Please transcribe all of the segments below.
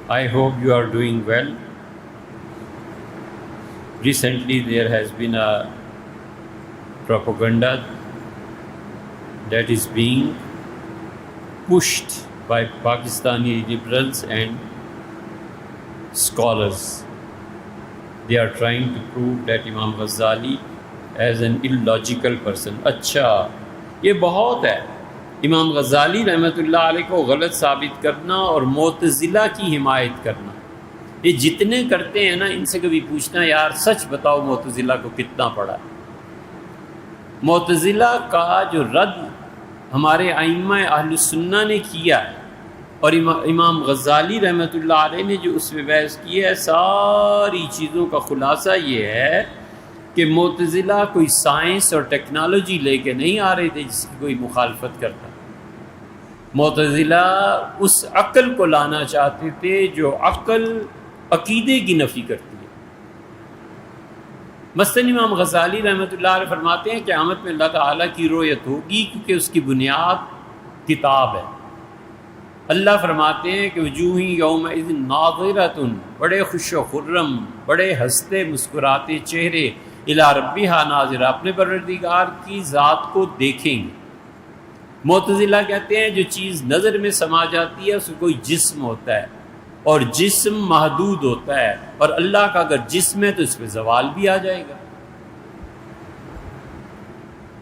I hope you are doing well. Recently there has been a propaganda that is being pushed by Pakistani liberals and scholars. They are trying to prove that Imam Ghazali as an illogical person. اچھا یہ بہت ہے. امام غزالی رحمۃ اللہ علیہ کو غلط ثابت کرنا اور معتزلہ کی حمایت کرنا، یہ جتنے کرتے ہیں نا، ان سے کبھی پوچھنا یار سچ بتاؤ معتزلہ کو کتنا پڑھا ہے. معتزلہ کا جو رد ہمارے ائمہ اہل السنہ نے کیا ہے اور امام غزالی رحمۃ اللہ علیہ نے جو اس پہ بحث کی ہے، ساری چیزوں کا خلاصہ یہ ہے کہ معتزلہ کوئی سائنس اور ٹیکنالوجی لے کے نہیں آ رہے تھے جس کی کوئی مخالفت کرتا. معتزلہ اس عقل کو لانا چاہتے تھے جو عقل عقیدے کی نفی کرتی ہے. مثلاً امام غزالی رحمۃ اللہ علیہ فرماتے ہیں کہ قیامت میں اللہ تعالیٰ کی رؤیت ہوگی کیونکہ اس کی بنیاد کتاب ہے. اللہ فرماتے ہیں کہ وجوہ یومئذ ناظرۃ، بڑے خوش و خرم، بڑے ہنستے مسکراتے چہرے، الی ربہا ناظرہ، اپنے پروردگار کی ذات کو دیکھیں گے. معتزلہ کہتے ہیں جو چیز نظر میں سما جاتی ہے اس میں کوئی جسم ہوتا ہے اور جسم محدود ہوتا ہے، اور اللہ کا اگر جسم ہے تو اس پہ زوال بھی آ جائے گا.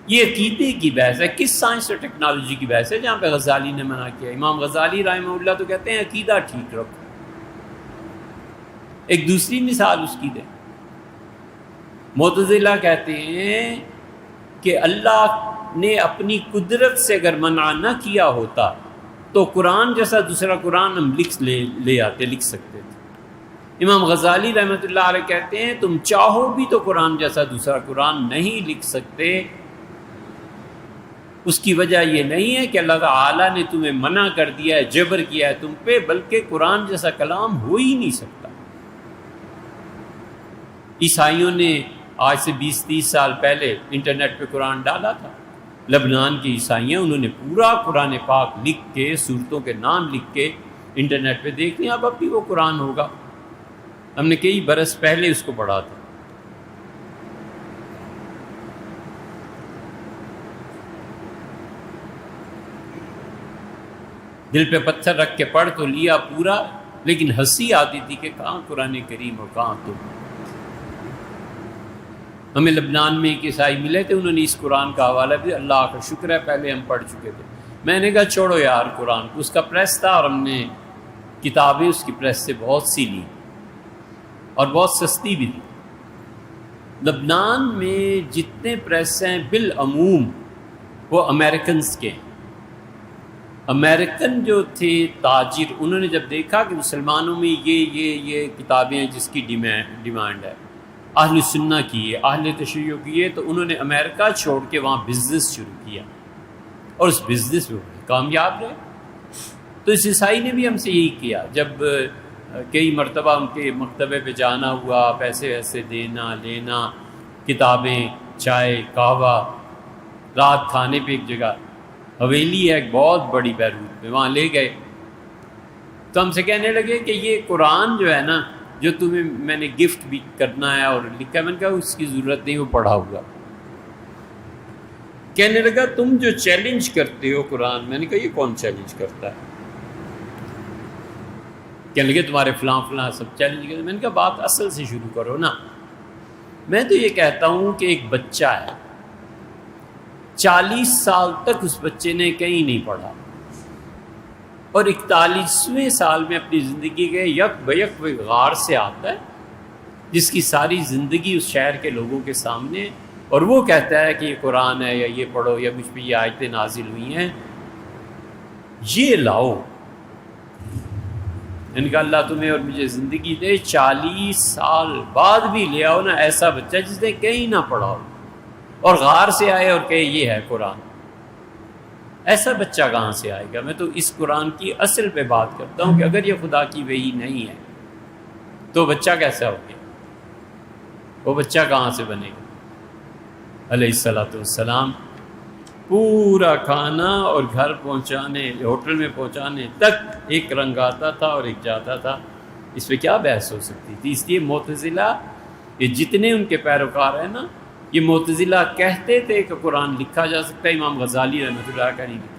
یہ عقیدے کی بحث ہے، کس سائنس اور ٹیکنالوجی کی بحث ہے جہاں پہ غزالی نے منع کیا. امام غزالی رحمہ اللہ تو کہتے ہیں عقیدہ ٹھیک رکھو. ایک دوسری مثال اس کی دیں. معتزلہ کہتے ہیں کہ اللہ نے اپنی قدرت سے اگر منع نہ کیا ہوتا تو قرآن جیسا دوسرا قرآن ہم لکھ سکتے تھے. امام غزالی رحمۃ اللہ علیہ کہتے ہیں تم چاہو بھی تو قرآن جیسا دوسرا قرآن نہیں لکھ سکتے. اس کی وجہ یہ نہیں ہے کہ اللہ تعالیٰ نے تمہیں منع کر دیا ہے، جبر کیا ہے تم پہ، بلکہ قرآن جیسا کلام ہو ہی نہیں سکتا. عیسائیوں نے آج سے 20-30 سال پہلے انٹرنیٹ پہ قرآن ڈالا تھا. لبنان کے عیسائیوں انہوں نے پورا قرآن پاک لکھ کے، سورتوں کے نام لکھ کے انٹرنیٹ پہ دیکھ لیا. اب بھی وہ قرآن ہوگا. ہم نے کئی برس پہلے اس کو پڑھا تھا. دل پہ پتھر رکھ کے پڑھ تو لیا پورا، لیکن ہنسی آتی تھی کہ کہاں قرآن کریم اور کہاں تم. ہمیں لبنان میں ایک عیسائی ملے تھے، انہوں نے اس قرآن کا حوالہ بھی، اللہ کا شکر ہے پہلے ہم پڑھ چکے تھے. میں نے کہا چھوڑو یار قرآن کو. اس کا پریس تھا اور ہم نے کتابیں اس کی پریس سے بہت سی لی اور بہت سستی بھی تھی. لبنان میں جتنے پریس ہیں بالعموم وہ امریکنز کے ہیں. امریکن جو تھے تاجر، انہوں نے جب دیکھا کہ مسلمانوں میں یہ کتابیں ہیں جس کی ڈیمانڈ ہے، اہل سنہ کی ہے، اہل تشیع کی ہے، تو انہوں نے امریکہ چھوڑ کے وہاں بزنس شروع کیا اور اس بزنس میں کامیاب رہے. تو اس عیسائی نے بھی ہم سے یہی کیا. جب کئی مرتبہ ان کے مکتبے پہ جانا ہوا، پیسے ویسے دینا لینا، کتابیں، چائے، قہوہ، رات کھانے پہ ایک جگہ حویلی ہے ایک بہت بڑی بیروت میں، وہاں لے گئے. تو ہم سے کہنے لگے کہ یہ قرآن جو ہے نا، جو تمہیں میں نے گفٹ بھی کرنا ہے اور لکھا ہے، میں نے کہا اس کی ضرورت نہیں، وہ پڑھا ہوگا. کہنے لگا تم جو چیلنج کرتے ہو قرآن، میں نے کہا یہ کون چیلنج کرتا ہے؟ کہنے لگے تمہارے فلاں سب چیلنج کرتے. میں نے کہا بات اصل سے شروع کرو نا. میں تو یہ کہتا ہوں کہ ایک بچہ ہے، 40 سال تک اس بچے نے کہیں نہیں پڑھا اور 41ویں سال میں اپنی زندگی کے یک بیک وہ غار سے آتا ہے جس کی ساری زندگی اس شہر کے لوگوں کے سامنے، اور وہ کہتا ہے کہ یہ قرآن ہے یا یہ پڑھو یا مجھ پہ یہ آیتیں نازل ہوئی ہیں، یہ لاؤ. ان کا اللہ تمہیں اور مجھے زندگی دے، 40 سال بعد بھی لے آؤ نا ایسا بچہ جس نے کہیں نہ پڑھا ہو اور غار سے آئے اور کہے یہ ہے قرآن. ایسا بچہ کہاں سے آئے گا؟ میں تو اس قرآن کی اصل پہ بات کرتا ہوں کہ اگر یہ خدا کی وحی نہیں ہے تو بچہ کیسا ہو گیا؟ وہ بچہ کہاں سے بنے گا؟ علیہ الصلوۃ والسلام پورا کھانا اور گھر پہنچانے، ہوٹل میں پہنچانے تک ایک رنگ آتا تھا اور ایک جاتا تھا. اس پہ کیا بحث ہو سکتی تھی؟ اس لیے معتزلہ یہ جتنے ان کے پیروکار ہیں نا، یہ معتزلہ کہتے تھے کہ قرآن لکھا جا سکتا ہے، امام غزالی رحمۃ اللہ کا نہیں لکھا۔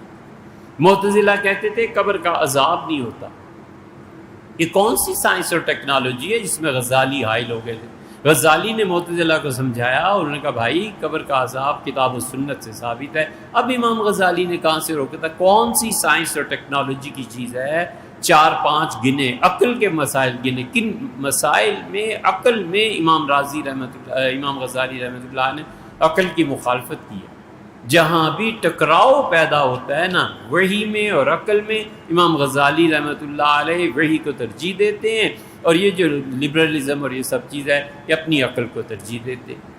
معتزلہ کہتے تھے قبر کا عذاب نہیں ہوتا۔ یہ کون سی سائنس اور ٹیکنالوجی ہے جس میں غزالی حائل ہو گئے تھے؟ غزالی نے معتزلہ کو سمجھایا اور انہوں نے کہا بھائی قبر کا عذاب کتاب و سنت سے ثابت ہے۔ اب امام غزالی نے کہاں سے روکا تھا؟ کون سی سائنس اور ٹیکنالوجی کی چیز ہے؟ 4-5 گنے، عقل کے مسائل گنے، کن مسائل میں عقل میں امام غزالی رحمۃ اللہ نے عقل کی مخالفت کی ہے۔ جہاں بھی ٹکراؤ پیدا ہوتا ہے نا وحی میں اور عقل میں، امام غزالی رحمۃ اللہ علیہ وحی کو ترجیح دیتے ہیں، اور یہ جو لبرلزم اور یہ سب چیز ہے یہ اپنی عقل کو ترجیح دیتے ہیں۔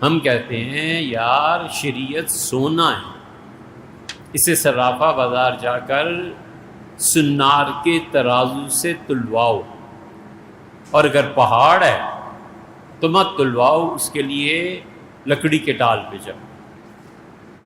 ہم کہتے ہیں یار شریعت سونا ہے، اسے صرافہ بازار جا کر سنار کے ترازو سے تلواؤ، اور اگر پہاڑ ہے تو مت تلواؤ، اس کے لیے لکڑی کے ڈال پہ جاؤ۔